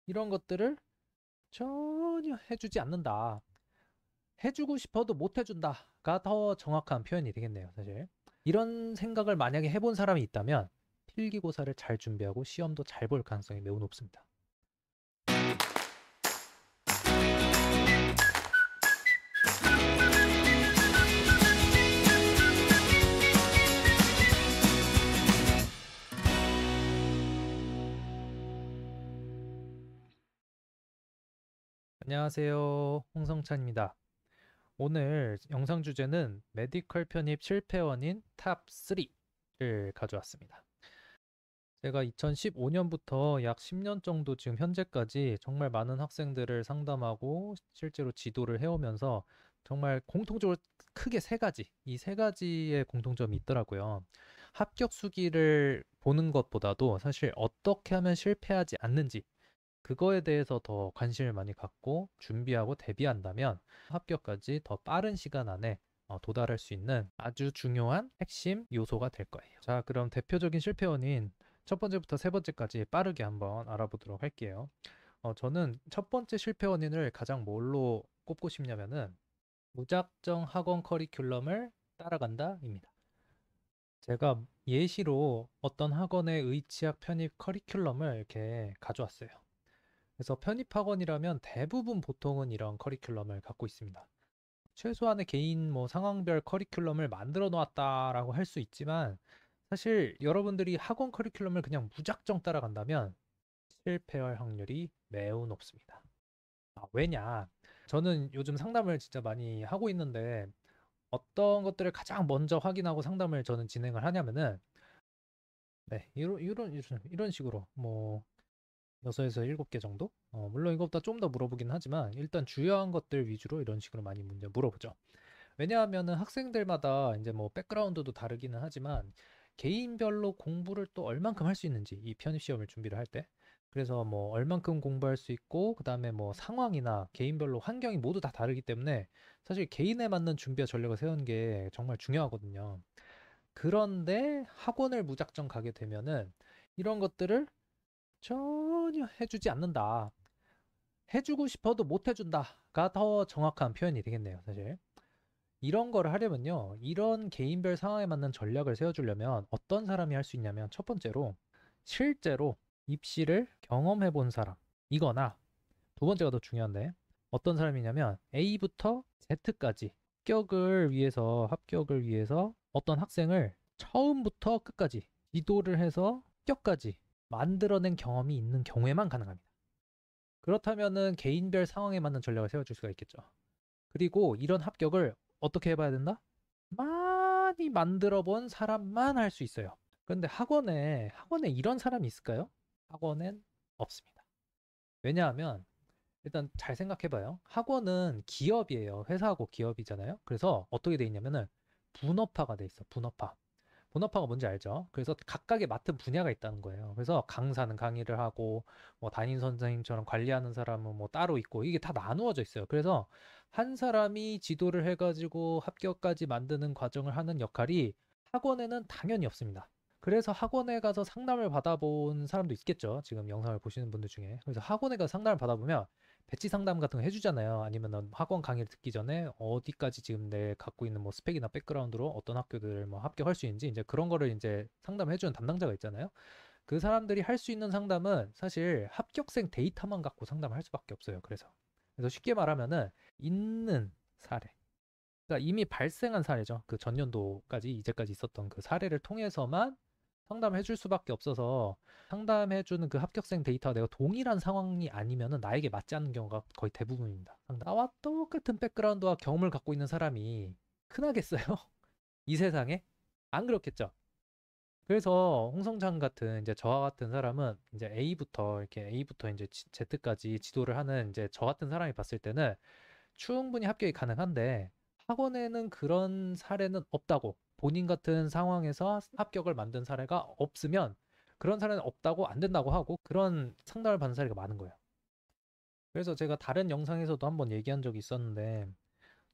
이런 것들을 전혀 해주지 않는다. 해주고 싶어도 못 해준다가 더 정확한 표현이 되겠네요, 사실. 이런 생각을 만약에 해본 사람이 있다면 필기고사를 잘 준비하고 시험도 잘 볼 가능성이 매우 높습니다. 안녕하세요, 홍성찬입니다. 오늘 영상 주제는 메디컬 편입 실패 원인 탑 3를 가져왔습니다. 제가 2015년부터 약 10년 정도 지금 현재까지 정말 많은 학생들을 상담하고 실제로 지도를 해오면서 정말 공통적으로 크게 세 가지, 이 세 가지의 공통점이 있더라고요. 합격 수기를 보는 것보다도 사실 어떻게 하면 실패하지 않는지 그거에 대해서 더 관심을 많이 갖고 준비하고 대비한다면 합격까지 더 빠른 시간 안에 도달할 수 있는 아주 중요한 핵심 요소가 될 거예요. 자, 그럼 대표적인 실패 원인 첫 번째부터 세 번째까지 빠르게 한번 알아보도록 할게요. 저는 첫 번째 실패 원인을 가장 뭘로 꼽고 싶냐면은 무작정 학원 커리큘럼을 따라간다입니다. 제가 예시로 어떤 학원의 의치학 편입 커리큘럼을 이렇게 가져왔어요. 그래서 편입학원이라면 대부분 보통은 이런 커리큘럼을 갖고 있습니다. 최소한의 개인 상황별 커리큘럼을 만들어 놓았다라고 할 수 있지만 사실 여러분들이 학원 커리큘럼을 그냥 무작정 따라간다면 실패할 확률이 매우 높습니다. 왜냐? 저는 요즘 상담을 진짜 많이 하고 있는데 어떤 것들을 가장 먼저 확인하고 상담을 저는 진행을 하냐면은 네, 이런 식으로 6에서 7개 정도? 물론 이것보다 좀 더 물어보긴 하지만 일단 주요한 것들 위주로 이런 식으로 많이 문제 물어보죠. 왜냐하면은 학생들마다 이제 백그라운드도 다르기는 하지만 개인별로 공부를 또 얼만큼 할 수 있는지 이 편입 시험을 준비를 할 때. 그래서 얼만큼 공부할 수 있고 그다음에 상황이나 개인별로 환경이 모두 다 다르기 때문에 사실 개인에 맞는 준비와 전략을 세우는 게 정말 중요하거든요. 그런데 학원을 무작정 가게 되면은 이런 것들을 전혀 해주지 않는다. 해주고 싶어도 못 해준다가 더 정확한 표현이 되겠네요, 사실. 이런 거를 하려면요, 이런 개인별 상황에 맞는 전략을 세워주려면 어떤 사람이 할 수 있냐면 첫 번째로 실제로 입시를 경험해 본 사람이거나 두 번째가 더 중요한데 어떤 사람이냐면 A부터 Z까지 합격을 위해서 어떤 학생을 처음부터 끝까지 지도를 해서 합격까지 만들어낸 경험이 있는 경우에만 가능합니다. 그렇다면은 개인별 상황에 맞는 전략을 세워줄 수가 있겠죠. 그리고 이런 합격을 어떻게 해봐야 된다? 많이 만들어 본 사람만 할 수 있어요. 그런데 학원에 이런 사람이 있을까요? 학원엔 없습니다. 왜냐하면 일단 잘 생각해봐요. 학원은 기업이에요. 회사하고 기업이잖아요. 그래서 어떻게 돼 있냐면은 분업화가 돼 있어. 분업화. 본업화가 뭔지 알죠? 그래서 각각의 맡은 분야가 있다는 거예요. 그래서 강사는 강의를 하고 담임 선생님처럼 관리하는 사람은 따로 있고 이게 다 나누어져 있어요. 그래서 한 사람이 지도를 해가지고 합격까지 만드는 과정을 하는 역할이 학원에는 당연히 없습니다. 그래서 학원에 가서 상담을 받아본 사람도 있겠죠. 지금 영상을 보시는 분들 중에. 그래서 학원에 가서 상담을 받아보면 배치 상담 같은 거 해주잖아요. 아니면 학원 강의를 듣기 전에 어디까지 지금 내 갖고 있는 스펙이나 백그라운드로 어떤 학교들 합격할 수 있는지 이제 그런 거를 이제 상담해주는 담당자가 있잖아요. 그 사람들이 할 수 있는 상담은 사실 합격생 데이터만 갖고 상담을 할 수밖에 없어요. 그래서 쉽게 말하면은 있는 사례. 그러니까 이미 발생한 사례죠. 그 전년도까지 이제까지 있었던 그 사례를 통해서만 상담을 해줄 수밖에 없어서 상담해주는 그 합격생 데이터가 내가 동일한 상황이 아니면은 나에게 맞지 않는 경우가 거의 대부분입니다. 나와 똑같은 백그라운드와 경험을 갖고 있는 사람이 흔하겠어요? 이 세상에? 안 그렇겠죠? 그래서 홍성장 같은 이제 저와 같은 사람은 이제 A부터 이제 Z까지 지도를 하는 이제 저 같은 사람이 봤을 때는 충분히 합격이 가능한데 학원에는 그런 사례는 없다고 본인 같은 상황에서 합격을 만든 사례가 없으면 그런 사례는 없다고 안 된다고 하고 그런 상담을 받는 사례가 많은 거예요. 그래서 제가 다른 영상에서도 한번 얘기한 적이 있었는데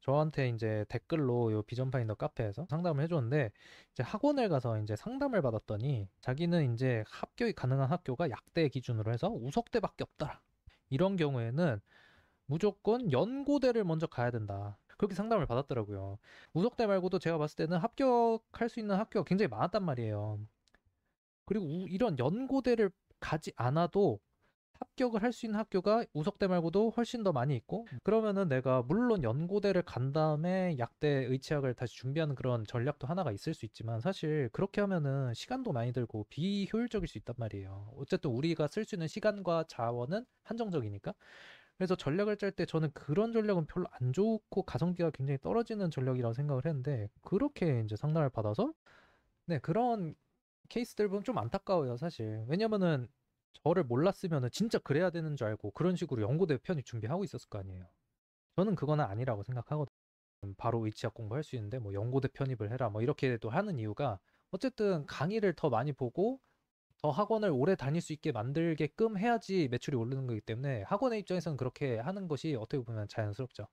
저한테 이제 댓글로 요 비전 파인더 카페에서 상담을 해줬는데 이제 학원을 가서 이제 상담을 받았더니 자기는 이제 합격이 가능한 학교가 약대 기준으로 해서 우석대밖에 없더라. 이런 경우에는 무조건 연고대를 먼저 가야 된다. 그렇게 상담을 받았더라고요. 우석대 말고도 제가 봤을 때는 합격할 수 있는 학교가 굉장히 많았단 말이에요. 그리고 이런 연고대를 가지 않아도 합격을 할 수 있는 학교가 우석대 말고도 훨씬 더 많이 있고, 그러면은 내가 물론 연고대를 간 다음에 약대 의치학을 다시 준비하는 그런 전략도 하나가 있을 수 있지만, 사실 그렇게 하면은 시간도 많이 들고 비효율적일 수 있단 말이에요. 어쨌든 우리가 쓸 수 있는 시간과 자원은 한정적이니까. 그래서 전략을 짤 때 저는 그런 전략은 별로 안 좋고 가성비가 굉장히 떨어지는 전략이라고 생각을 했는데, 그렇게 이제 상담을 받아서 네, 그런 케이스들 보면 좀 안타까워요, 사실. 왜냐면은 저를 몰랐으면은 진짜 그래야 되는 줄 알고 그런 식으로 연고대 편입 준비하고 있었을 거 아니에요. 저는 그거는 아니라고 생각하거든요. 바로 의치학 공부할 수 있는데 뭐 연고대 편입을 해라 뭐 이렇게도 하는 이유가, 어쨌든 강의를 더 많이 보고 더 학원을 오래 다닐 수 있게 만들게끔 해야지 매출이 오르는 거기 때문에, 학원의 입장에서는 그렇게 하는 것이 어떻게 보면 자연스럽죠.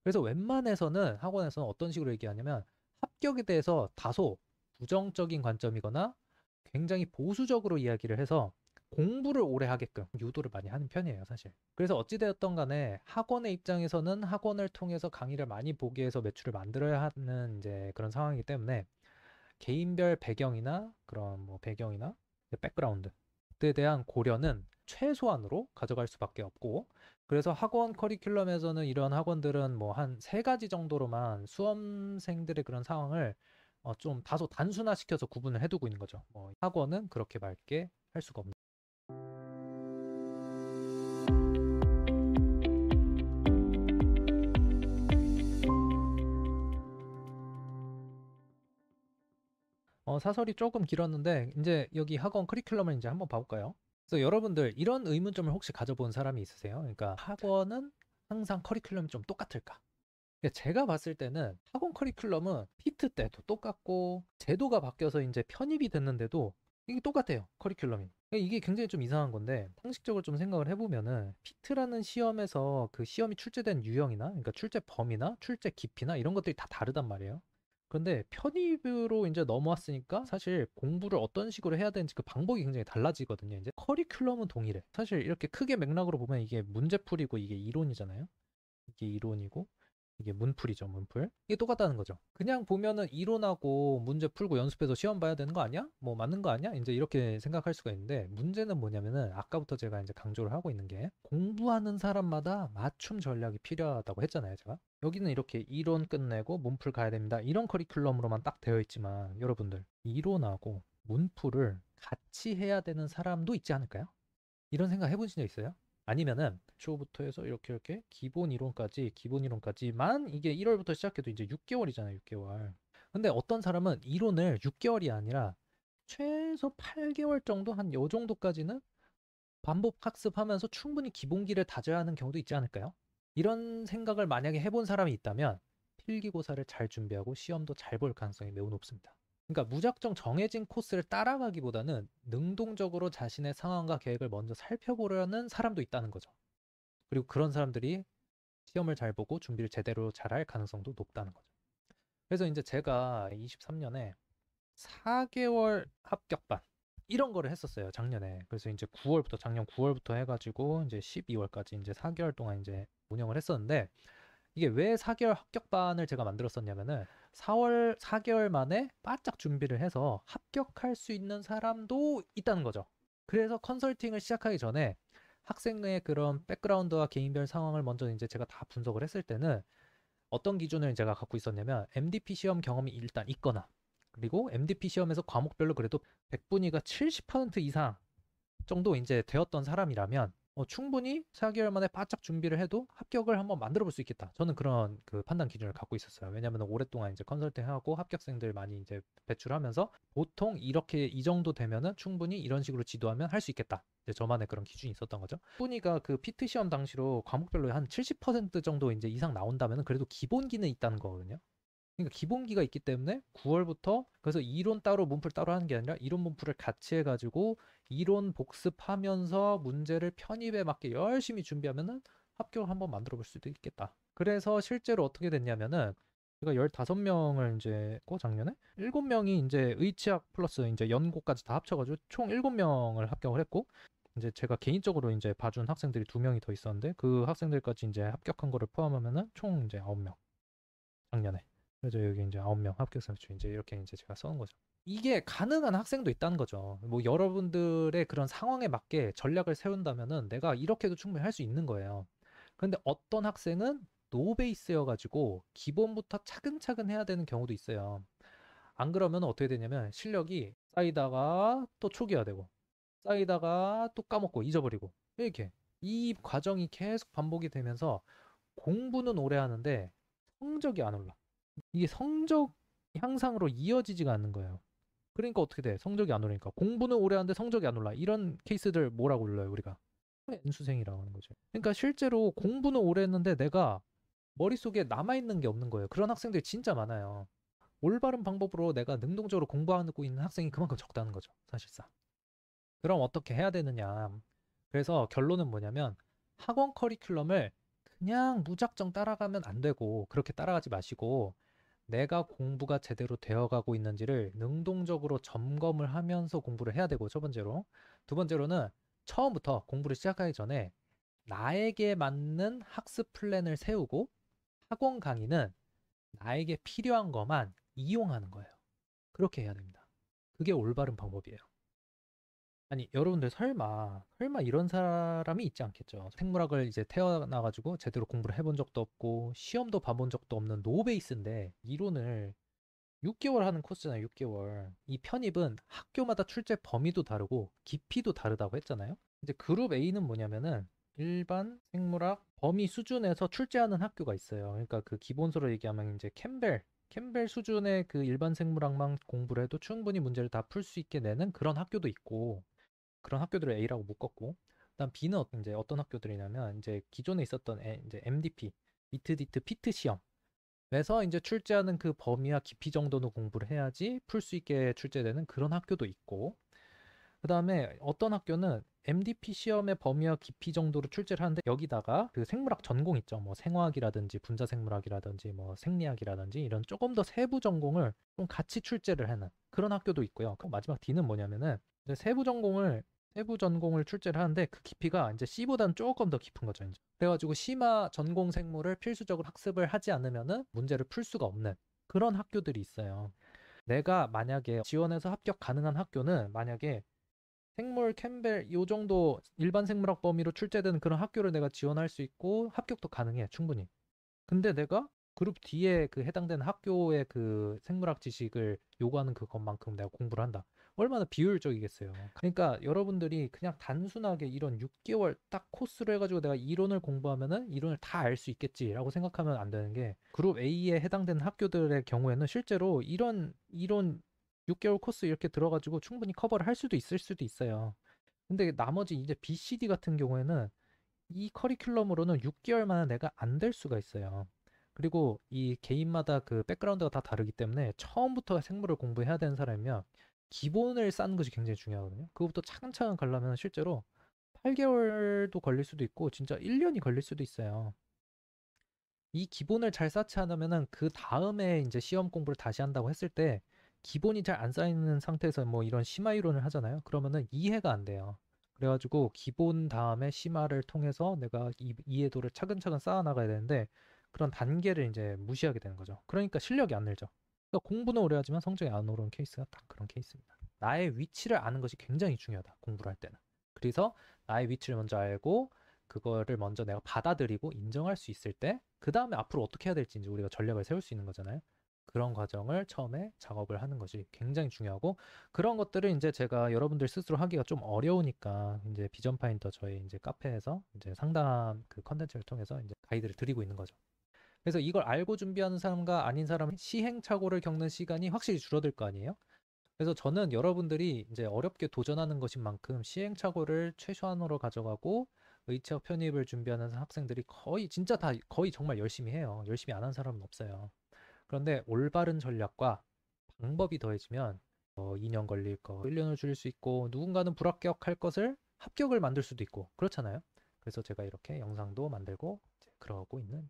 그래서 웬만해서는 학원에서는 어떤 식으로 얘기하냐면, 합격에 대해서 다소 부정적인 관점이거나 굉장히 보수적으로 이야기를 해서 공부를 오래 하게끔 유도를 많이 하는 편이에요, 사실. 그래서 어찌되었던 간에 학원의 입장에서는 학원을 통해서 강의를 많이 보기 위해서 매출을 만들어야 하는 이제 그런 상황이기 때문에, 개인별 배경이나 그런 뭐 배경이나 백그라운드에 대한 고려는 최소한으로 가져갈 수밖에 없고, 그래서 학원 커리큘럼에서는 이런 학원들은 뭐 한 세 가지 정도로만 수험생들의 그런 상황을 좀 다소 단순화시켜서 구분을 해두고 있는 거죠. 뭐 학원은 그렇게 맑게 할 수가 없는. 사설이 조금 길었는데 이제 여기 학원 커리큘럼을 이제 한번 봐볼까요? 그래서 여러분들 이런 의문점을 혹시 가져본 사람이 있으세요? 그러니까 학원은 항상 커리큘럼이 좀 똑같을까? 제가 봤을 때는 학원 커리큘럼은 피트 때도 똑같고, 제도가 바뀌어서 이제 편입이 됐는데도 이게 똑같아요, 커리큘럼이. 이게 굉장히 좀 이상한 건데, 상식적으로 좀 생각을 해보면은 피트라는 시험에서 그 시험이 출제된 유형이나, 그러니까 출제 범위나 출제 깊이나 이런 것들이 다 다르단 말이에요. 그런데 편입으로 이제 넘어왔으니까 사실 공부를 어떤 식으로 해야 되는지 그 방법이 굉장히 달라지거든요. 이제 커리큘럼은 동일해. 사실 이렇게 크게 맥락으로 보면 이게 문제풀이고 이게 이론이잖아요. 이게 이론이고 이게 문풀이죠, 문풀. 이게 똑같다는 거죠. 그냥 보면은 이론하고 문제 풀고 연습해서 시험 봐야 되는 거 아니야? 뭐 맞는 거 아니야? 이제 이렇게 생각할 수가 있는데, 문제는 뭐냐면은 아까부터 제가 이제 강조를 하고 있는 게, 공부하는 사람마다 맞춤 전략이 필요하다고 했잖아요, 제가. 여기는 이렇게 이론 끝내고 문풀 가야 됩니다, 이런 커리큘럼으로만 딱 되어 있지만, 여러분들 이론하고 문풀을 같이 해야 되는 사람도 있지 않을까요? 이런 생각 해보신 적 있어요? 아니면은 초부터 해서 이렇게 기본 이론까지만 이게 1월부터 시작해도 이제 6개월이잖아요, 6개월. 근데 어떤 사람은 이론을 6개월이 아니라 최소 8개월 정도, 한 요 정도까지는 반복 학습하면서 충분히 기본기를 다져야 하는 경우도 있지 않을까요? 이런 생각을 만약에 해본 사람이 있다면 필기고사를 잘 준비하고 시험도 잘 볼 가능성이 매우 높습니다. 그러니까 무작정 정해진 코스를 따라가기보다는 능동적으로 자신의 상황과 계획을 먼저 살펴보려는 사람도 있다는 거죠. 그리고 그런 사람들이 시험을 잘 보고 준비를 제대로 잘할 가능성도 높다는 거죠. 그래서 이제 제가 23년에 4개월 합격반 이런 거를 했었어요, 작년에. 그래서 이제 작년 9월부터 해가지고 이제 12월까지 이제 4개월 동안 이제 운영을 했었는데, 이게 왜 4개월 합격반을 제가 만들었었냐면은 4개월 만에 바짝 준비를 해서 합격할 수 있는 사람도 있다는 거죠. 그래서 컨설팅을 시작하기 전에 학생의 그런 백그라운드와 개인별 상황을 먼저 이제 제가 다 분석을 했을 때는, 어떤 기준을 제가 갖고 있었냐면, MDP 시험 경험이 일단 있거나, 그리고 MDP 시험에서 과목별로 그래도 100분위가 70% 이상 정도 이제 되었던 사람이라면 충분히 4개월 만에 바짝 준비를 해도 합격을 한번 만들어 볼 수 있겠다. 저는 그런 그 판단 기준을 갖고 있었어요. 왜냐하면 오랫동안 이제 컨설팅하고 합격생들 많이 이제 배출하면서, 보통 이렇게 이 정도 되면은 충분히 이런 식으로 지도하면 할 수 있겠다. 이제 저만의 그런 기준이 있었던 거죠. 뿐이가 그 피트 시험 당시로 과목별로 한 70% 정도 이제 이상 나온다면 그래도 기본기는 있다는 거거든요. 그러니까 기본기가 있기 때문에 9월부터, 그래서 이론 따로 문풀 따로 하는 게 아니라 이론 문풀을 같이 해가지고 이론 복습하면서 문제를 편입에 맞게 열심히 준비하면은 합격을 한번 만들어 볼 수도 있겠다. 그래서 실제로 어떻게 됐냐면은, 제가 15명을 이제 했고, 작년에 7명이 이제 의치학 플러스 이제 연고까지 다 합쳐가지고 총 7명을 합격을 했고, 이제 제가 개인적으로 이제 봐준 학생들이 2명이 더 있었는데 그 학생들까지 이제 합격한 거를 포함하면은 총 이제 9명 작년에. 그래서 여기 이제 9명 합격자수 이제 이렇게 이제 제가 써는 거죠. 이게 가능한 학생도 있다는 거죠. 뭐 여러분들의 그런 상황에 맞게 전략을 세운다면은 내가 이렇게도 충분히 할 수 있는 거예요. 근데 어떤 학생은 노베이스여가지고 기본부터 차근차근 해야 되는 경우도 있어요. 안 그러면 어떻게 되냐면 실력이 쌓이다가 또 초기화 되고 쌓이다가 또 까먹고 잊어버리고 이렇게 이 과정이 계속 반복이 되면서 공부는 오래 하는데 성적이 안 올라. 이게 성적 향상으로 이어지지가 않는 거예요. 그러니까 어떻게 돼? 성적이 안 오르니까. 공부는 오래 하는데 성적이 안 올라. 이런 케이스들 뭐라고 불러요, 우리가? N수생이라고 하는 거죠. 그러니까 실제로 공부는 오래 했는데 내가 머릿속에 남아있는 게 없는 거예요. 그런 학생들이 진짜 많아요. 올바른 방법으로 내가 능동적으로 공부하고 있는 학생이 그만큼 적다는 거죠, 사실상. 그럼 어떻게 해야 되느냐? 그래서 결론은 뭐냐면 학원 커리큘럼을 그냥 무작정 따라가면 안 되고 그렇게 따라가지 마시고 내가 공부가 제대로 되어가고 있는지를 능동적으로 점검을 하면서 공부를 해야 되고 첫 번째로. 두 번째로는 처음부터 공부를 시작하기 전에 나에게 맞는 학습 플랜을 세우고 학원 강의는 나에게 필요한 것만 이용하는 거예요. 그렇게 해야 됩니다. 그게 올바른 방법이에요. 아니, 여러분들 설마 이런 사람이 있지 않겠죠. 생물학을 이제 태어나가지고 제대로 공부를 해본 적도 없고 시험도 봐본 적도 없는 노베이스인데 이론을 6개월 하는 코스잖아요. 6개월. 이 편입은 학교마다 출제 범위도 다르고 깊이도 다르다고 했잖아요. 이제 그룹 A는 뭐냐면은 일반 생물학 범위 수준에서 출제하는 학교가 있어요. 그러니까 그 기본서로 얘기하면 이제 캠벨 수준의 그 일반 생물학만 공부를 해도 충분히 문제를 다 풀 수 있게 내는 그런 학교도 있고 그런 학교들을 A라고 묶었고 그다음 B는 이제 어떤 학교들이냐면 이제 기존에 있었던 이제 MDP, 미트디트, 피트 시험 그래서 이제 출제하는 그 범위와 깊이 정도는 공부를 해야지 풀 수 있게 출제되는 그런 학교도 있고 그다음에 어떤 학교는 MDP 시험의 범위와 깊이 정도로 출제를 하는데 여기다가 그 생물학 전공 있죠. 뭐 생화학이라든지 분자생물학이라든지 뭐 생리학이라든지 이런 조금 더 세부 전공을 좀 같이 출제를 하는 그런 학교도 있고요. 그 마지막 D는 뭐냐면은 이제 세부 전공을 출제를 하는데 그 깊이가 이제 C보다는 조금 더 깊은 거죠. 이제. 그래가지고 심화 전공 생물을 필수적으로 학습을 하지 않으면은 문제를 풀 수가 없는 그런 학교들이 있어요. 내가 만약에 지원해서 합격 가능한 학교는 만약에 생물, 캠벨 요 정도 일반 생물학 범위로 출제되는 그런 학교를 내가 지원할 수 있고 합격도 가능해 충분히. 근데 내가 그룹 D에 그 해당되는 학교의 그 생물학 지식을 요구하는 그것만큼 내가 공부를 한다. 얼마나 비효율적이겠어요. 그러니까 여러분들이 그냥 단순하게 이런 6개월 딱 코스로 해가지고 내가 이론을 공부하면은 이론을 다 알 수 있겠지라고 생각하면 안 되는 게 그룹 A에 해당되는 학교들의 경우에는 실제로 이런 이론 6개월 코스 이렇게 들어가지고 충분히 커버를 할 수도 있을 수도 있어요. 근데 나머지 이제 B, C, D 같은 경우에는 이 커리큘럼으로는 6개월 만에 내가 안 될 수가 있어요. 그리고 이 개인마다 그 백그라운드가 다 다르기 때문에 처음부터 생물을 공부해야 되는 사람이면 기본을 쌓는 것이 굉장히 중요하거든요. 그것부터 차근차근 가려면 실제로 8개월도 걸릴 수도 있고 진짜 1년이 걸릴 수도 있어요. 이 기본을 잘 쌓지 않으면은 그 다음에 이제 시험 공부를 다시 한다고 했을 때 기본이 잘 안 쌓이는 상태에서 뭐 이런 심화 이론을 하잖아요. 그러면은 이해가 안 돼요. 그래가지고 기본 다음에 심화를 통해서 내가 이해도를 차근차근 쌓아 나가야 되는데 그런 단계를 이제 무시하게 되는 거죠. 그러니까 실력이 안 늘죠. 그러니까 공부는 오래 하지만 성적이 안 오르는 케이스가 딱 그런 케이스입니다. 나의 위치를 아는 것이 굉장히 중요하다. 공부를 할 때는. 그래서 나의 위치를 먼저 알고 그거를 먼저 내가 받아들이고 인정할 수 있을 때 그 다음에 앞으로 어떻게 해야 될지 이제 우리가 전략을 세울 수 있는 거잖아요. 그런 과정을 처음에 작업을 하는 것이 굉장히 중요하고 그런 것들을 이제 제가 여러분들 스스로 하기가 좀 어려우니까 이제 비전 파인더 저희 이제 카페에서 이제 상담 그 컨텐츠를 통해서 이제 가이드를 드리고 있는 거죠. 그래서 이걸 알고 준비하는 사람과 아닌 사람 시행착오를 겪는 시간이 확실히 줄어들 거 아니에요? 그래서 저는 여러분들이 이제 어렵게 도전하는 것인 만큼 시행착오를 최소한으로 가져가고 의체학 편입을 준비하는 학생들이 거의 진짜 다 거의 정말 열심히 해요. 열심히 안 한 사람은 없어요. 그런데 올바른 전략과 방법이 더해지면 2년 걸릴 거 1년을 줄일 수 있고 누군가는 불합격할 것을 합격을 만들 수도 있고 그렇잖아요. 그래서 제가 이렇게 영상도 만들고 이제 그러고 있는